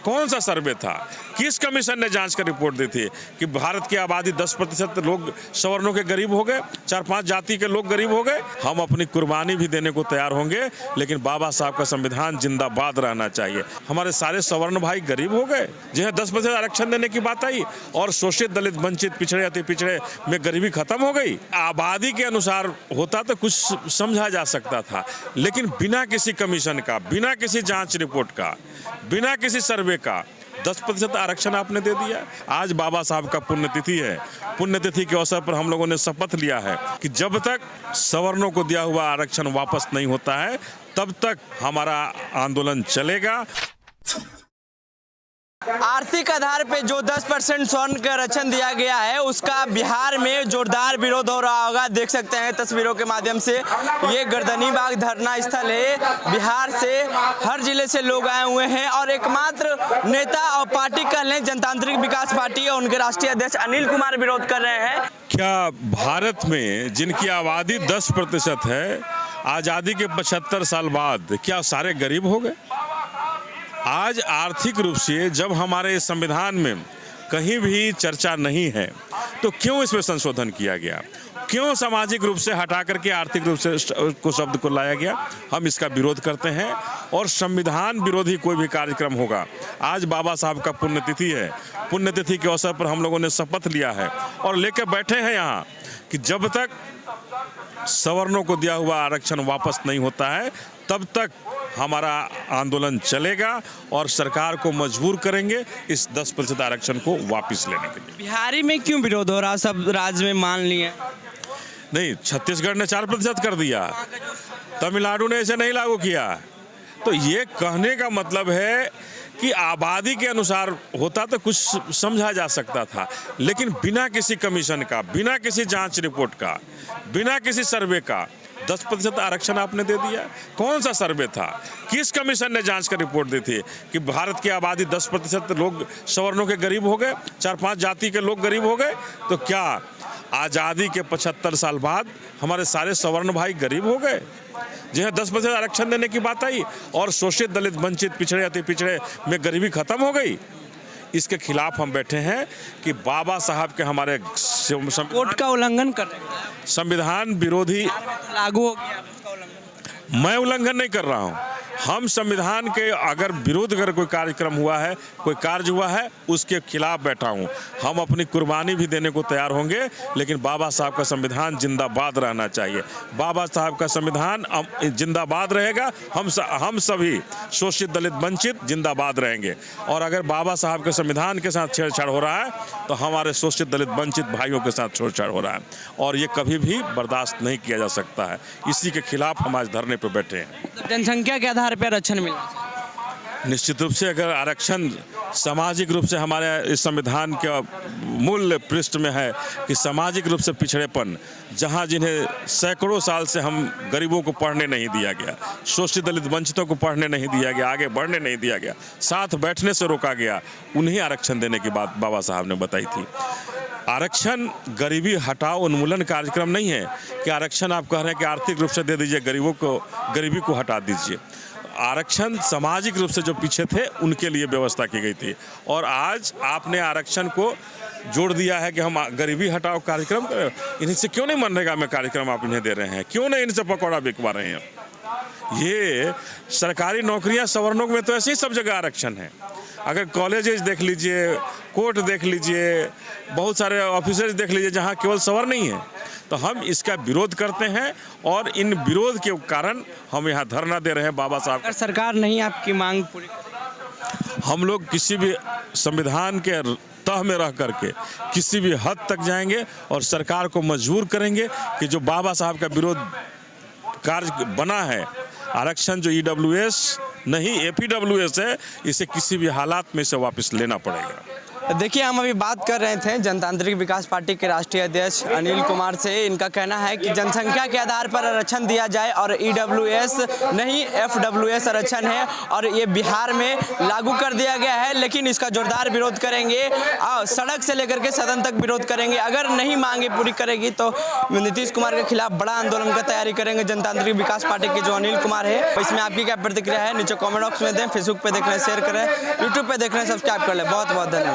कौन सा सर्वे था? किस कमीशन ने जांच कर रिपोर्ट दी थी कि भारत की आबादी 10% लोग सवर्णों के गरीब हो गए, 4-5 जाति के लोग गरीब हो गए? हम अपनी कुर्बानी भी देने को तैयार होंगे, लेकिन बाबा साहब का संविधान जिंदाबाद रहना चाहिए। हमारे सारे सवर्ण भाई गरीब हो गए, जिन्हें 10% आरक्षण देने की बात आई, और शोषित, दलित, वंचित, पिछड़े, अति पिछड़े में गरीबी खत्म हो गई। आबादी के अनुसार होता तो कुछ समझा जा सकता था, लेकिन बिना किसी कमीशन का, बिना किसी जांच रिपोर्ट का, बिना किसी सर्वे का 10% आरक्षण आपने दे दिया। आज बाबा साहब का पुण्यतिथि है। पुण्यतिथि के अवसर पर हम लोगों ने शपथ लिया है कि जब तक सवर्णों को दिया हुआ आरक्षण वापस नहीं होता है, तब तक हमारा आंदोलन चलेगा। आर्थिक आधार पे जो 10% स्वर्ण का आरक्षण दिया गया है, उसका बिहार में जोरदार विरोध हो रहा होगा। देख सकते हैं तस्वीरों के माध्यम से, ये गर्दनीबाग धरना स्थल है। बिहार से हर जिले से लोग आए हुए हैं और एकमात्र नेता और पार्टी कह लें जनतांत्रिक विकास पार्टी और उनके राष्ट्रीय अध्यक्ष अनिल कुमार विरोध कर रहे हैं। क्या भारत में जिनकी आबादी 10% है, आज़ादी के 75 साल बाद क्या सारे गरीब हो गए? आज आर्थिक रूप से जब हमारे संविधान में कहीं भी चर्चा नहीं है, तो क्यों इसमें संशोधन किया गया? क्यों सामाजिक रूप से हटा करके आर्थिक रूप से को शब्द को लाया गया? हम इसका विरोध करते हैं और संविधान विरोधी कोई भी कार्यक्रम होगा। आज बाबा साहब का पुण्यतिथि है। पुण्यतिथि के अवसर पर हम लोगों ने शपथ लिया है और लेकर बैठे हैं यहाँ कि जब तक सवर्णों को दिया हुआ आरक्षण वापस नहीं होता है, तब तक हमारा आंदोलन चलेगा और सरकार को मजबूर करेंगे इस 10% आरक्षण को वापस लेने के लिए। बिहारी में क्यों विरोध हो रहा? सब राज्य में मान लिए नहीं, छत्तीसगढ़ ने 4% कर दिया, तमिलनाडु ने इसे नहीं लागू किया। तो ये कहने का मतलब है कि आबादी के अनुसार होता तो कुछ समझा जा सकता था, लेकिन बिना किसी कमीशन का, बिना किसी जांच रिपोर्ट का, बिना किसी सर्वे का 10% आरक्षण आपने दे दिया। कौन सा सर्वे था? किस कमीशन ने जांच कर रिपोर्ट दी थी कि भारत की आबादी 10% लोग सवर्णों के गरीब हो गए, 4-5 जाति के लोग गरीब हो गए? तो क्या आज़ादी के 75 साल बाद हमारे सारे सवर्ण भाई गरीब हो गए, जिन्हें 10% आरक्षण देने की बात आई, और शोषित, दलित, वंचित, पिछड़े, अति पिछड़े में गरीबी खत्म हो गई? इसके खिलाफ हम बैठे हैं कि बाबा साहब के हमारे कोर्ट का उल्लंघन कर रहे हैं। संविधान विरोधी लागू हो गया, मैं उल्लंघन नहीं कर रहा हूं। हम संविधान के अगर विरोध अगर कोई कार्यक्रम हुआ है, कोई कार्य हुआ है, उसके खिलाफ बैठा हूं। हम अपनी कुर्बानी भी देने को तैयार होंगे, लेकिन बाबा साहब का संविधान जिंदाबाद रहना चाहिए। बाबा साहब का संविधान जिंदाबाद रहेगा, हम सभी शोषित, दलित, वंचित जिंदाबाद रहेंगे। और अगर बाबा साहब के संविधान के साथ छेड़छाड़ हो रहा है, तो हमारे शोषित, दलित, वंचित भाइयों के साथ छेड़छाड़ हो रहा है, और ये कभी भी बर्दाश्त नहीं किया जा सकता है। इसी के खिलाफ हम आज धरने पर बैठे हैं। जनसंख्या के आधार पर आरक्षण मिलना चाहिए। निश्चित रूप से अगर आरक्षण सामाजिक रूप से हमारे इस संविधान के मूल पृष्ठ में है कि सामाजिक रूप से पिछड़ेपन, जहां जिन्हें सैकड़ों साल से हम गरीबों को पढ़ने नहीं दिया गया, शोषित, दलित, वंचितों को पढ़ने नहीं दिया गया, आगे बढ़ने नहीं दिया गया, साथ बैठने से रोका गया, उन्हें आरक्षण देने की बात बाबा साहब ने बताई थी। आरक्षण गरीबी हटाओ उन्मूलन कार्यक्रम नहीं है कि आरक्षण आप कह रहे हैं कि आर्थिक रूप से दे दीजिए, गरीबों को, गरीबी को हटा दीजिए। आरक्षण सामाजिक रूप से जो पीछे थे उनके लिए व्यवस्था की गई थी, और आज आपने आरक्षण को जोड़ दिया है कि हम गरीबी हटाओ कार्यक्रम करें। इनसे क्यों नहीं मनरेगा में कार्यक्रम आप इन्हें दे रहे हैं? क्यों नहीं इनसे पकौड़ा बिकवा रहे हैं? ये सरकारी नौकरियां सवर्णों में तो ऐसे ही सब जगह आरक्षण है। अगर कॉलेजेस देख लीजिए, कोर्ट देख लीजिए, बहुत सारे ऑफिसर्स देख लीजिए जहाँ केवल सवर्ण नहीं है। तो हम इसका विरोध करते हैं और इन विरोध के कारण हम यहाँ धरना दे रहे हैं बाबा साहब। अगर सरकार नहीं आपकी मांग पूरी, हम लोग किसी भी संविधान के तह में रह करके किसी भी हद तक जाएंगे और सरकार को मजबूर करेंगे कि जो बाबा साहब का विरोध कार्य बना है, आरक्षण जो EWS नहीं APWS है, इसे किसी भी हालात में से वापस लेना पड़ेगा। देखिए, हम अभी बात कर रहे थे जनतांत्रिक विकास पार्टी के राष्ट्रीय अध्यक्ष अनिल कुमार से। इनका कहना है कि जनसंख्या के आधार पर आरक्षण दिया जाए और ईडब्ल्यूएस नहीं एफडब्ल्यूएस आरक्षण है और ये बिहार में लागू कर दिया गया है, लेकिन इसका जोरदार विरोध करेंगे। सड़क से लेकर के सदन तक विरोध करेंगे। अगर नहीं मांगे पूरी करेगी तो नीतीश कुमार के खिलाफ बड़ा आंदोलन की तैयारी करेंगे जनतांत्रिक विकास पार्टी के जो अनिल कुमार है। इसमें आपकी क्या प्रतिक्रिया है? नीचे कॉमेंट बॉक्स में दें। फेसबुक पे देख रहे हैं शेयर करें, यूट्यूब पे देख रहे हैं सब्सक्राइब कर लें। बहुत बहुत धन्यवाद।